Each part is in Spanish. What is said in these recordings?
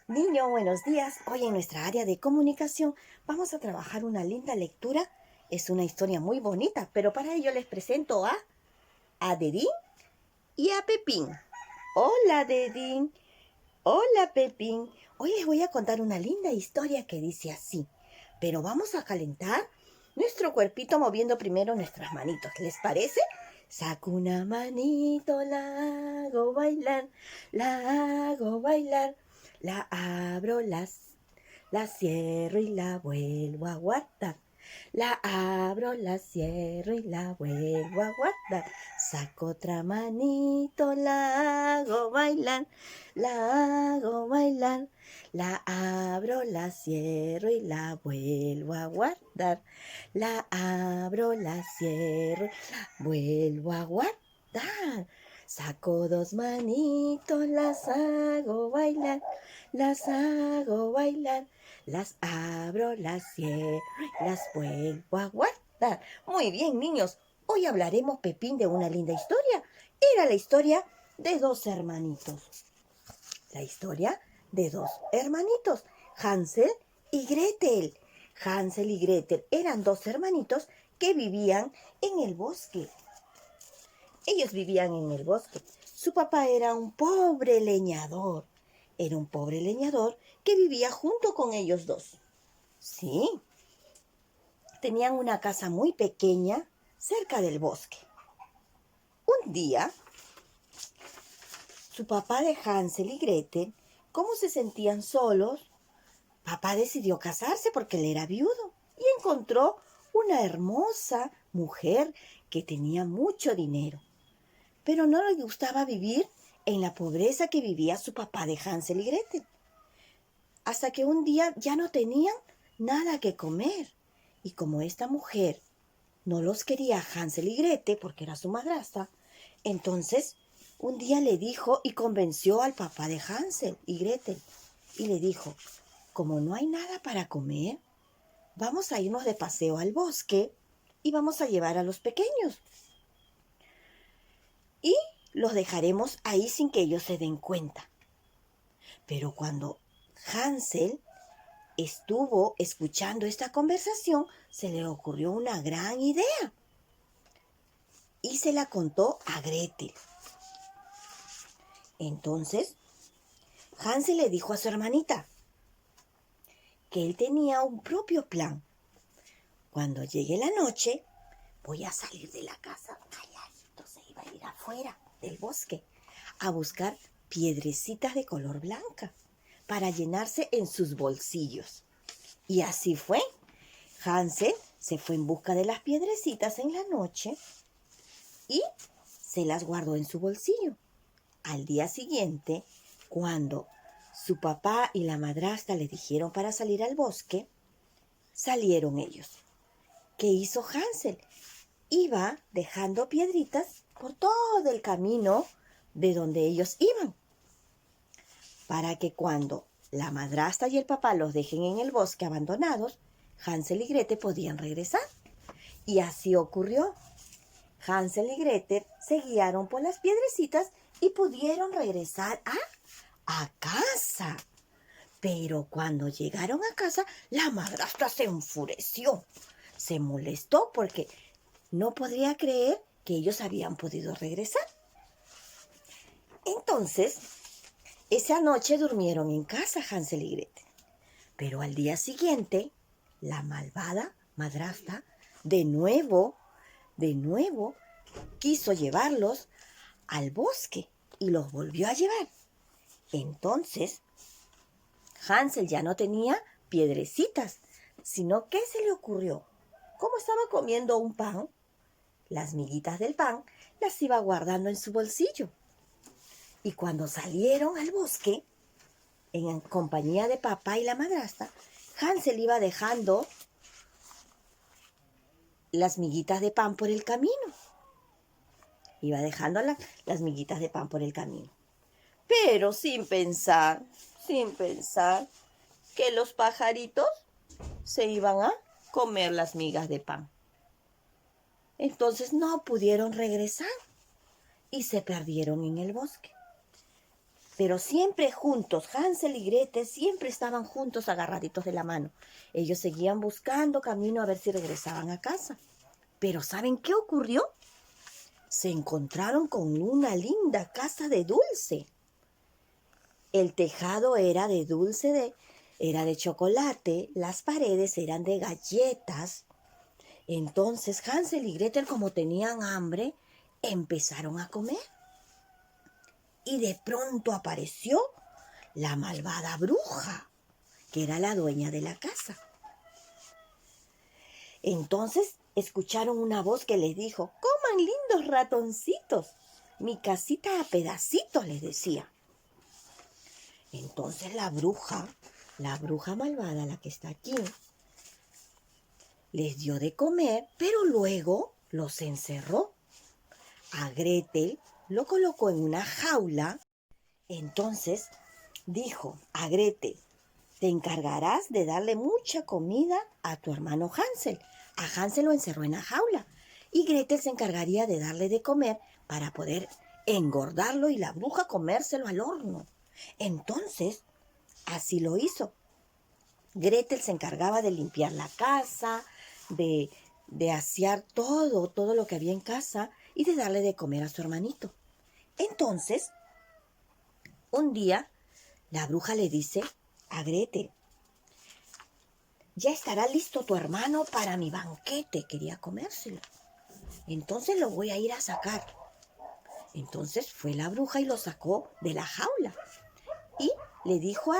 Niño, buenos días. Hoy en nuestra área de comunicación vamos a trabajar una linda lectura. Es una historia muy bonita, pero para ello les presento a Dedín y a Pepín. Hola, Dedín. Hola, Pepín. Hoy les voy a contar una linda historia que dice así. Pero vamos a calentar nuestro cuerpito moviendo primero nuestras manitos. ¿Les parece? Saco una manito, la hago bailar, la hago bailar. La abro, la cierro y la vuelvo a guardar. La abro, la cierro y la vuelvo a guardar. Saco otra manito, la hago bailar, la hago bailar. La abro, la cierro y la vuelvo a guardar. La abro, la cierro y la vuelvo a guardar. Saco dos manitos, las hago bailar, las hago bailar, las abro, las cierro y las vuelvo a guardar. Muy bien, niños, hoy hablaremos, Pepín, de una linda historia. Era la historia de dos hermanitos. La historia de dos hermanitos, Hansel y Gretel. Hansel y Gretel eran dos hermanitos que vivían en el bosque. Ellos vivían en el bosque. Su papá era un pobre leñador. Era un pobre leñador que vivía junto con ellos dos. Sí, tenían una casa muy pequeña cerca del bosque. Un día, su papá de Hansel y Gretel, como se sentían solos, papá decidió casarse porque él era viudo y encontró una hermosa mujer que tenía mucho dinero. Pero no le gustaba vivir en la pobreza que vivía su papá de Hansel y Gretel. Hasta que un día ya no tenían nada que comer. Y como esta mujer no los quería Hansel y Gretel porque era su madrastra, entonces un día le dijo y convenció al papá de Hansel y Gretel. Y le dijo, como no hay nada para comer, vamos a irnos de paseo al bosque y vamos a llevar a los pequeños. Y los dejaremos ahí sin que ellos se den cuenta. Pero cuando Hansel estuvo escuchando esta conversación, se le ocurrió una gran idea y se la contó a Gretel. Entonces, Hansel le dijo a su hermanita que él tenía un propio plan. Cuando llegue la noche, voy a salir de la casa calladito, se iba a ir afuera del bosque a buscar piedrecitas de color blanca para llenarse en sus bolsillos. Y así fue. Hansel se fue en busca de las piedrecitas en la noche y se las guardó en su bolsillo. Al día siguiente, cuando su papá y la madrastra le dijeron para salir al bosque, salieron ellos. ¿Qué hizo Hansel? Iba dejando piedritas por todo el camino de donde ellos iban, para que cuando la madrastra y el papá los dejen en el bosque abandonados, Hansel y Gretel podían regresar. Y así ocurrió. Hansel y Gretel se guiaron por las piedrecitas y pudieron regresar a casa. Pero cuando llegaron a casa, la madrastra se enfureció. Se molestó porque no podría creer que ellos habían podido regresar. Entonces, esa noche durmieron en casa Hansel y Gretel. Pero al día siguiente, la malvada madrastra de nuevo quiso llevarlos al bosque y los volvió a llevar. Entonces, Hansel ya no tenía piedrecitas, sino que se le ocurrió, como estaba comiendo un pan, las miguitas del pan las iba guardando en su bolsillo. Y cuando salieron al bosque, en compañía de papá y la madrastra, Hansel iba dejando las miguitas de pan por el camino. Iba dejando las miguitas de pan por el camino. Pero sin pensar que los pajaritos se iban a comer las migas de pan. Entonces no pudieron regresar y se perdieron en el bosque. pero siempre juntos. Hansel y Gretel siempre estaban juntos, agarraditos de la mano. Ellos seguían buscando camino a ver si regresaban a casa. Pero ¿saben qué ocurrió? Se encontraron con una linda casa de dulce. El tejado era de era de chocolate, las paredes eran de galletas. Entonces Hansel y Gretel, como tenían hambre, empezaron a comer. Y de pronto apareció la malvada bruja, que era la dueña de la casa. Entonces escucharon una voz que les dijo: «Coman, lindos ratoncitos, mi casita a pedacitos», les decía. Entonces la bruja malvada, la que está aquí, les dio de comer, pero luego los encerró. A Gretel lo colocó en una jaula. Entonces dijo a Gretel: «Te encargarás de darle mucha comida a tu hermano Hansel». A Hansel lo encerró en la jaula y Gretel se encargaría de darle de comer para poder engordarlo y la bruja comérselo al horno. Entonces, así lo hizo. Gretel se encargaba de limpiar la casa, de asear todo lo que había en casa y de darle de comer a su hermanito. Entonces, un día, la bruja le dice a Gretel: «Ya estará listo tu hermano para mi banquete», quería comérselo. «Entonces lo voy a ir a sacar». Entonces fue la bruja y lo sacó de la jaula y le dijo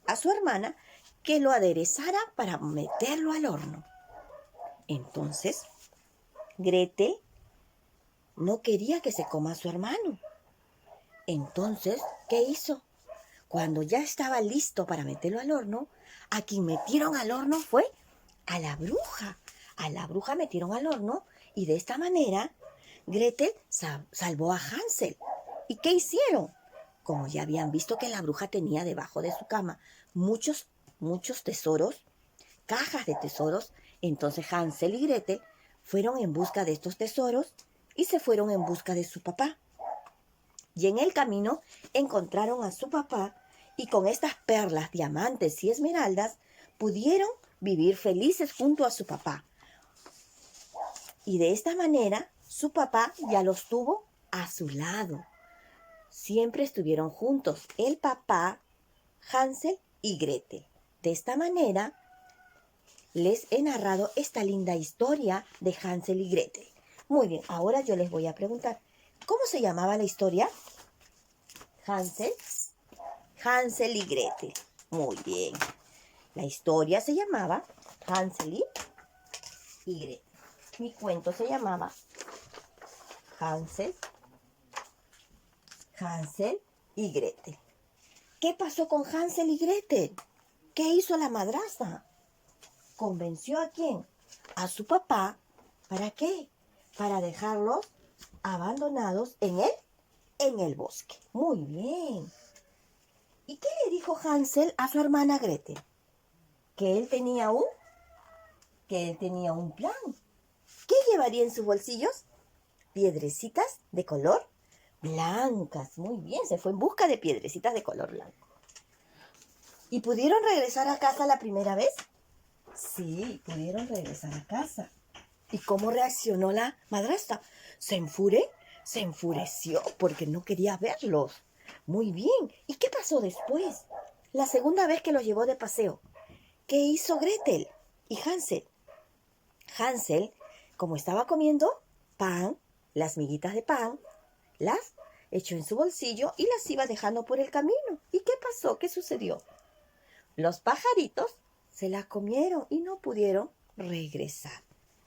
a su hermana que lo aderezara para meterlo al horno. Entonces, Gretel no quería que se coma a su hermano. Entonces, ¿qué hizo? Cuando ya estaba listo para meterlo al horno, a quien metieron al horno fue a la bruja. A la bruja metieron al horno y de esta manera Gretel salvó a Hansel. ¿Y qué hicieron? Como ya habían visto que la bruja tenía debajo de su cama muchos tesoros, cajas de tesoros, entonces Hansel y Gretel fueron en busca de estos tesoros y se fueron en busca de su papá. Y en el camino encontraron a su papá y con estas perlas, diamantes y esmeraldas pudieron vivir felices junto a su papá. Y de esta manera su papá ya los tuvo a su lado. Siempre estuvieron juntos, el papá, Hansel y Gretel. De esta manera les he narrado esta linda historia de Hansel y Gretel. Muy bien, ahora yo les voy a preguntar, ¿cómo se llamaba la historia? Hansel y Gretel. Muy bien. La historia se llamaba Hansel y Gretel. Mi cuento se llamaba Hansel y Gretel. ¿Qué pasó con Hansel y Gretel? ¿Qué hizo la madrastra? ¿Convenció a quién? A su papá. ¿Para qué? Para dejarlos abandonados en el bosque. Muy bien. ¿Y qué le dijo Hansel a su hermana Gretel? Que él tenía un plan. ¿Qué llevaría en sus bolsillos? Piedrecitas de color blancas. Muy bien, se fue en busca de piedrecitas de color blanco. ¿Y pudieron regresar a casa la primera vez? Sí, pudieron regresar a casa. ¿Y cómo reaccionó la madrastra? Se enfureció porque no quería verlos. Muy bien. ¿Y qué pasó después? La segunda vez que los llevó de paseo, ¿qué hizo Gretel y Hansel? Hansel, como estaba comiendo pan, las miguitas de pan, las echó en su bolsillo y las iba dejando por el camino. ¿Y qué pasó? ¿Qué sucedió? Los pajaritos se las comieron y no pudieron regresar.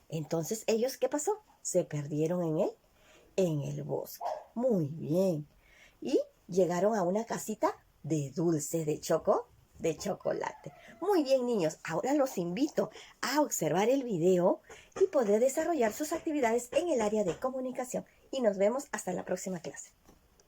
Entonces, ¿ellos qué pasó? Se perdieron en el bosque. Muy bien. Y llegaron a una casita de dulces de chocolate. Muy bien, niños. Ahora los invito a observar el video y poder desarrollar sus actividades en el área de comunicación. Y nos vemos hasta la próxima clase.